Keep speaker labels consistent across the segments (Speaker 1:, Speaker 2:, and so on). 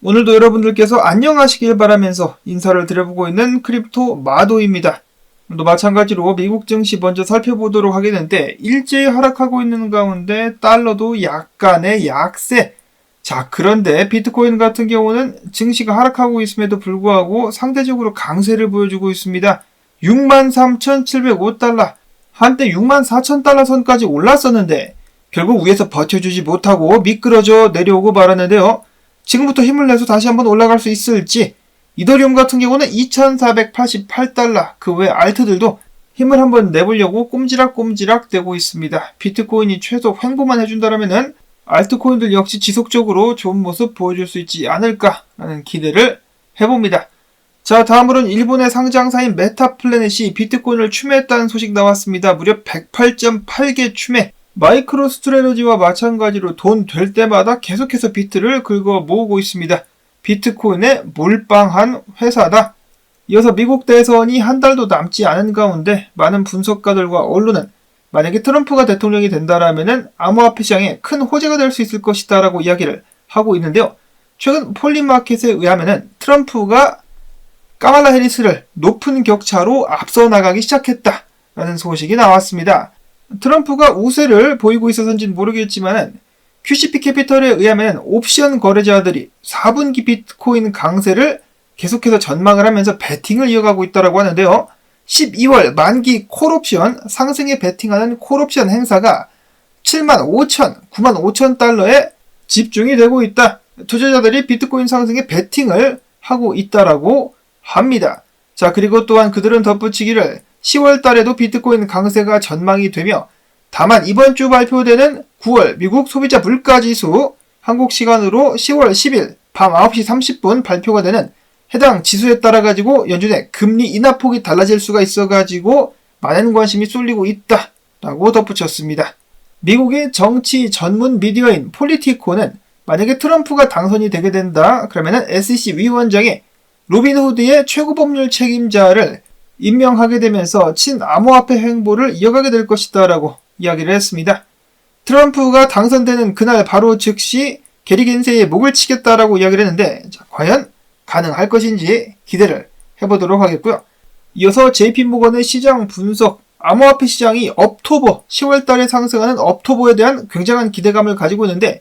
Speaker 1: 오늘도 여러분들께서 안녕하시길 바라면서 인사를 드려보고 있는 크립토 마도입니다. 오늘도 마찬가지로 미국 증시 먼저 살펴보도록 하겠는데 일제히 하락하고 있는 가운데 달러도 약간의 약세. 자, 그런데 비트코인 같은 경우는 증시가 하락하고 있음에도 불구하고 상대적으로 강세를 보여주고 있습니다. 63,705달러, 한때 64,000달러 선까지 올랐었는데 결국 위에서 버텨주지 못하고 미끄러져 내려오고 말았는데요. 지금부터 힘을 내서 다시 한번 올라갈 수 있을지. 이더리움 같은 경우는 2,488달러, 그 외 알트들도 힘을 한번 내보려고 꼼지락꼼지락 대고 있습니다. 비트코인이 최소 횡보만 해준다면은 알트코인들 역시 지속적으로 좋은 모습 보여줄 수 있지 않을까라는 기대를 해봅니다. 자, 다음으로는 일본의 상장사인 메타플래닛이 비트코인을 추매했다는 소식 나왔습니다. 무려 108.8개 추매. 마이크로스트레러지와 마찬가지로 돈 될 때마다 계속해서 비트를 긁어 모으고 있습니다. 비트코인에 몰빵한 회사다. 이어서 미국 대선이 한 달도 남지 않은 가운데 많은 분석가들과 언론은 만약에 트럼프가 대통령이 된다라면은 암호화폐 시장에 큰 호재가 될 수 있을 것이다 라고 이야기를 하고 있는데요. 최근 폴리마켓에 의하면은 트럼프가 카말라 해리스를 높은 격차로 앞서 나가기 시작했다라는 소식이 나왔습니다. 트럼프가 우세를 보이고 있어서인지는 모르겠지만 QCP 캐피털에 의하면 옵션 거래자들이 4분기 비트코인 강세를 계속해서 전망을 하면서 베팅을 이어가고 있다고 하는데요. 12월 만기 콜옵션, 상승에 베팅하는 콜옵션 행사가 75,000, 95,000달러에 집중이 되고 있다. 투자자들이 비트코인 상승에 베팅을 하고 있다라고 합니다. 자, 그리고 또한 그들은 덧붙이기를 10월 달에도 비트코인 강세가 전망이 되며 다만 이번 주 발표되는 9월 미국 소비자 물가지수 한국 시간으로 10월 10일 밤 9시 30분 발표가 되는 해당 지수에 따라 가지고 연준의 금리 인하폭이 달라질 수가 있어 가지고 많은 관심이 쏠리고 있다라고 덧붙였습니다. 미국의 정치 전문 미디어인 폴리티코는 만약에 트럼프가 당선이 되게 된다 그러면은 SEC 위원장에 로빈후드의 최고 법률 책임자를 임명하게 되면서 친암호화폐 행보를 이어가게 될 것이다 라고 이야기를 했습니다. 트럼프가 당선되는 그날 바로 즉시 게리 겐세의 목을 치겠다라고 이야기를 했는데 자, 과연 가능할 것인지 기대를 해보도록 하겠고요. 이어서 JP모건의 시장 분석, 암호화폐 시장이 업토버, 10월 달에 상승하는 업토버에 대한 굉장한 기대감을 가지고 있는데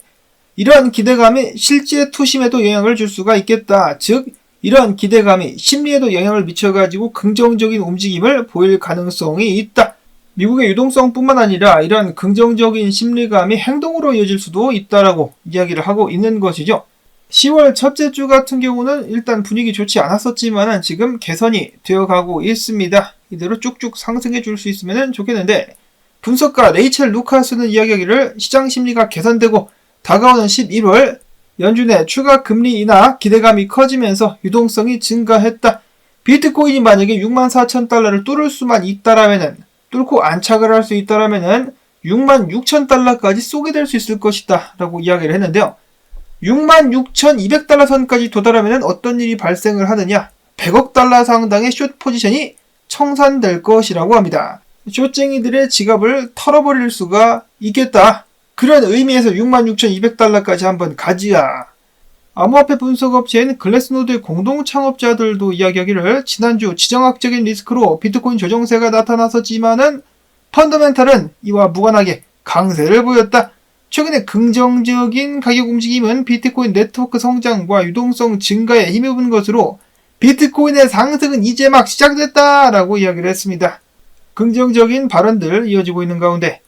Speaker 1: 이러한 기대감이 실제 투심에도 영향을 줄 수가 있겠다. 즉 이러한 기대감이 심리에도 영향을 미쳐가지고 긍정적인 움직임을 보일 가능성이 있다. 미국의 유동성뿐만 아니라 이러한 긍정적인 심리감이 행동으로 이어질 수도 있다라고 이야기를 하고 있는 것이죠. 10월 첫째 주 같은 경우는 일단 분위기 좋지 않았었지만 지금 개선이 되어가고 있습니다. 이대로 쭉쭉 상승해 줄 수 있으면 좋겠는데 분석가 레이첼 루카스는 이야기하기를 시장 심리가 개선되고 다가오는 11월 연준의 추가 금리 인하 기대감이 커지면서 유동성이 증가했다. 비트코인이 만약에 64,000달러를 뚫을 수만 있다라면은 뚫고 안착을 할 수 있다라면은 66,000달러까지 쏘게 될 수 있을 것이다 라고 이야기를 했는데요. 66,200달러 선까지 도달하면 어떤 일이 발생을 하느냐? 100억 달러 상당의 숏 포지션이 청산될 것이라고 합니다. 숏쟁이들의 지갑을 털어버릴 수가 있겠다. 그런 의미에서 66,200달러까지 한번 가지야. 암호화폐 분석업체인 글래스노드의 공동 창업자들도 이야기하기를 지난주 지정학적인 리스크로 비트코인 조정세가 나타났었지만은 펀더멘탈은 이와 무관하게 강세를 보였다. 최근에 긍정적인 가격 움직임은 비트코인 네트워크 성장과 유동성 증가에 힘입은 것으로 비트코인의 상승은 이제 막 시작됐다라고 이야기를 했습니다. 긍정적인 발언들 이어지고 있는 가운데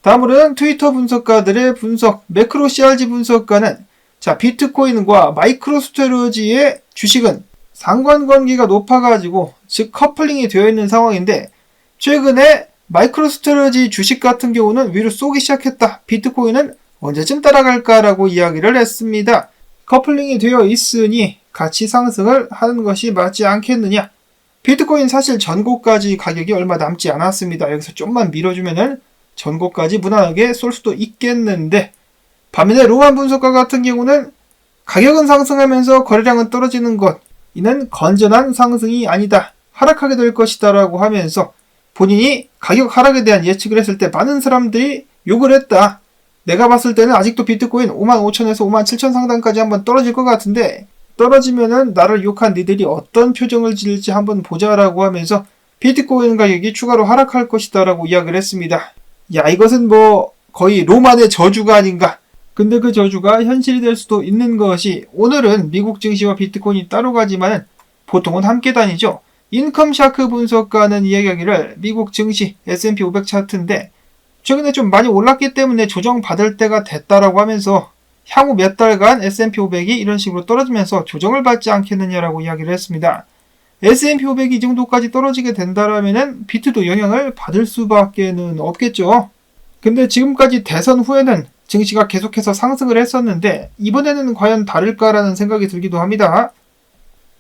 Speaker 1: 다음으로는 트위터 분석가들의 분석, 매크로 CRG 분석가는 자, 비트코인과 마이크로스트레러지의 주식은 상관관계가 높아가지고 즉 커플링이 되어 있는 상황인데 최근에 마이크로스트레러지 주식 같은 경우는 위로 쏘기 시작했다. 비트코인은 언제쯤 따라갈까라고 이야기를 했습니다. 커플링이 되어 있으니 같이 상승을 하는 것이 맞지 않겠느냐. 비트코인 사실 전고까지 가격이 얼마 남지 않았습니다. 여기서 좀만 밀어주면은 전고까지 무난하게 쏠 수도 있겠는데 반면에 로만 분석가 같은 경우는 가격은 상승하면서 거래량은 떨어지는 것 이는 건전한 상승이 아니다. 하락하게 될 것이다 라고 하면서 본인이 가격 하락에 대한 예측을 했을 때 많은 사람들이 욕을 했다. 내가 봤을 때는 아직도 비트코인 55,000에서 57,000 상단까지 한번 떨어질 것 같은데, 떨어지면은 나를 욕한 니들이 어떤 표정을 지을지 한번 보자라고 하면서 비트코인 가격이 추가로 하락할 것이다 라고 이야기를 했습니다. 야, 이것은 뭐 거의 로만의 저주가 아닌가. 근데 그 저주가 현실이 될 수도 있는 것이, 오늘은 미국 증시와 비트코인이 따로 가지만 보통은 함께 다니죠. 인컴 샤크 분석가는 이야기하기를 미국 증시 S&P 500 차트인데 최근에 좀 많이 올랐기 때문에 조정받을 때가 됐다라고 하면서 향후 몇 달간 S&P 500이 이런 식으로 떨어지면서 조정을 받지 않겠느냐라고 이야기를 했습니다. S&P 500이 이 정도까지 떨어지게 된다라면은 비트도 영향을 받을 수밖에는 없겠죠. 근데 지금까지 대선 후에는 증시가 계속해서 상승을 했었는데 이번에는 과연 다를까라는 생각이 들기도 합니다.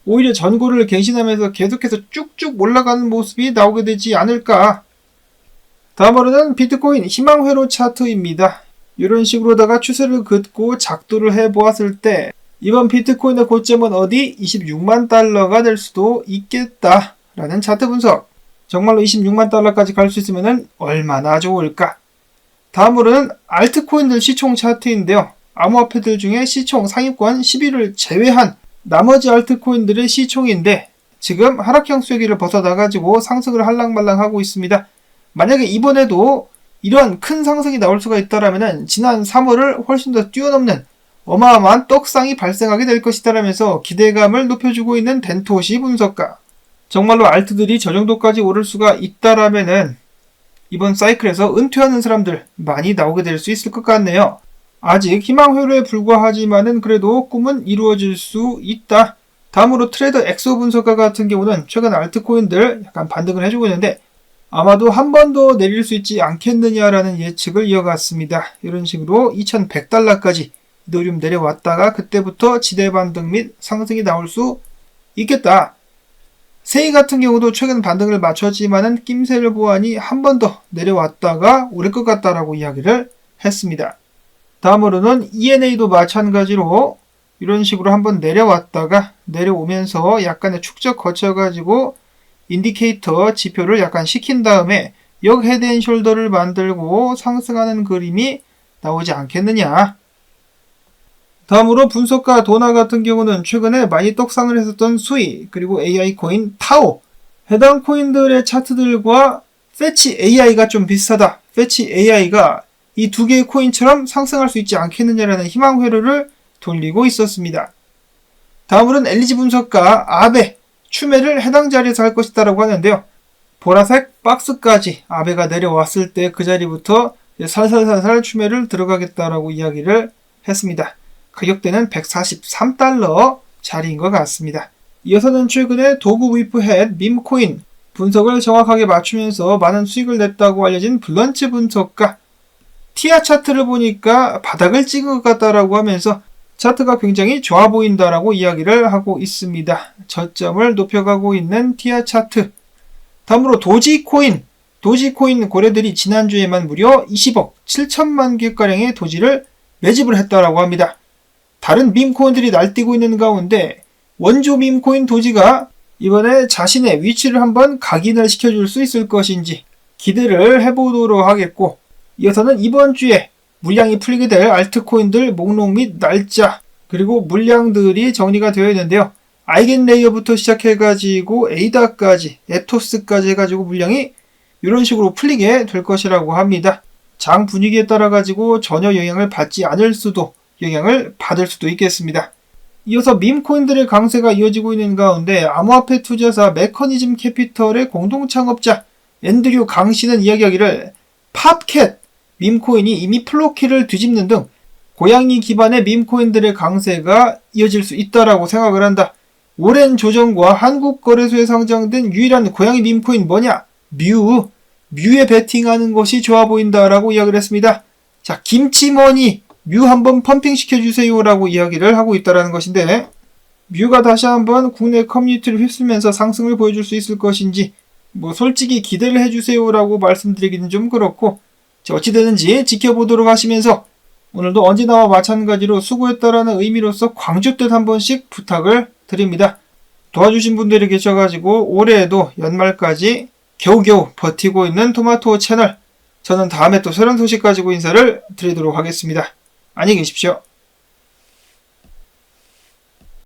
Speaker 1: 오히려 전고를 갱신하면서 계속해서 쭉쭉 올라가는 모습이 나오게 되지 않을까. 다음으로는 비트코인 희망회로 차트입니다. 이런 식으로다가 추세를 긋고 작도를 해보았을 때 이번 비트코인의 고점은 어디? 26만 달러가 될 수도 있겠다라는 차트 분석. 정말로 26만 달러까지 갈 수 있으면 얼마나 좋을까. 다음으로는 알트코인들 시총 차트인데요. 암호화폐들 중에 시총 상위권 10위를 제외한 나머지 알트코인들의 시총인데 지금 하락형 쐐기를 벗어나가지고 상승을 할랑말랑하고 있습니다. 만약에 이번에도 이러한 큰 상승이 나올 수가 있다면 지난 3월을 훨씬 더 뛰어넘는 어마어마한 떡상이 발생하게 될 것이다라면서 기대감을 높여주고 있는 덴토시 분석가. 정말로 알트들이 저 정도까지 오를 수가 있다라면은 이번 사이클에서 은퇴하는 사람들 많이 나오게 될 수 있을 것 같네요. 아직 희망회로에 불과하지만은 그래도 꿈은 이루어질 수 있다. 다음으로 트레이더 엑소 분석가 같은 경우는 최근 알트코인들 약간 반등을 해주고 있는데 아마도 한 번 더 내릴 수 있지 않겠느냐라는 예측을 이어갔습니다. 이런 식으로 2100달러까지 이더리움 내려왔다가 그때부터 지대 반등 및 상승이 나올 수 있겠다. 세이 같은 경우도 최근 반등을 마쳤지만은 낌새를 보아하니 한 번 더 내려왔다가 오를 것 같다라고 이야기를 했습니다. 다음으로는 ENA도 마찬가지로 이런 식으로 한번 내려왔다가 내려오면서 약간의 축적 거쳐가지고 인디케이터 지표를 약간 식힌 다음에 역 헤드앤숄더를 만들고 상승하는 그림이 나오지 않겠느냐. 다음으로 분석가 도나 같은 경우는 최근에 많이 떡상을 했었던 수이 그리고 AI 코인 타오, 해당 코인들의 차트들과 패치 AI가 좀 비슷하다. 패치 AI가 이 두 개의 코인처럼 상승할 수 있지 않겠느냐라는 희망 회로를 돌리고 있었습니다. 다음으로는 LG 분석가 아베, 추매를 해당 자리에서 할 것이다라고 하는데요. 보라색 박스까지 아베가 내려왔을 때 그 자리부터 살살살살 추매를 들어가겠다라고 이야기를 했습니다. 가격대는 143달러 자리인 것 같습니다. 이어서는 최근에 도구 위프햇 밈코인 분석을 정확하게 맞추면서 많은 수익을 냈다고 알려진 블런츠 분석가. 티아 차트를 보니까 바닥을 찍은 것 같다라고 하면서 차트가 굉장히 좋아 보인다라고 이야기를 하고 있습니다. 저점을 높여가고 있는 티아 차트. 다음으로 도지코인 고래들이 지난주에만 무려 20억 7천만 개가량의 도지를 매집을 했다라고 합니다. 다른 밈코인들이 날뛰고 있는 가운데 원조 밈코인 도지가 이번에 자신의 위치를 한번 각인을 시켜줄 수 있을 것인지 기대를 해보도록 하겠고, 이어서는 이번 주에 물량이 풀리게 될 알트코인들 목록 및 날짜 그리고 물량들이 정리가 되어 있는데요. 아이겐레이어부터 시작해가지고 에이다까지 에토스까지 해가지고 물량이 이런 식으로 풀리게 될 것이라고 합니다. 장 분위기에 따라 가지고 전혀 영향을 받지 않을 수도 영향을 받을 수도 있겠습니다. 이어서 밈코인들의 강세가 이어지고 있는 가운데 암호화폐 투자사 메커니즘 캐피털의 공동 창업자 앤드류 강 씨는 이야기하기를 팝캣 밈코인이 이미 플로키를 뒤집는 등 고양이 기반의 밈코인들의 강세가 이어질 수 있다라고 생각을 한다. 오랜 조정과 한국거래소에 상장된 유일한 고양이 밈코인 뭐냐? 뮤에 베팅하는 것이 좋아 보인다라고 이야기를 했습니다. 자, 김치머니 뮤 한번 펌핑 시켜주세요 라고 이야기를 하고 있다는 것인데, 뮤가 다시 한번 국내 커뮤니티를 휩쓸면서 상승을 보여줄 수 있을 것인지 솔직히 기대를 해주세요 라고 말씀드리기는 좀 그렇고, 어찌되는지 지켜보도록 하시면서 오늘도 언제나와 마찬가지로 수고했다라는 의미로서 광주뜻 한 번씩 부탁을 드립니다. 도와주신 분들이 계셔가지고 올해에도 연말까지 겨우겨우 버티고 있는 토마토 채널, 저는 다음에 또 새로운 소식 가지고 인사를 드리도록 하겠습니다. 안녕히 계십시오.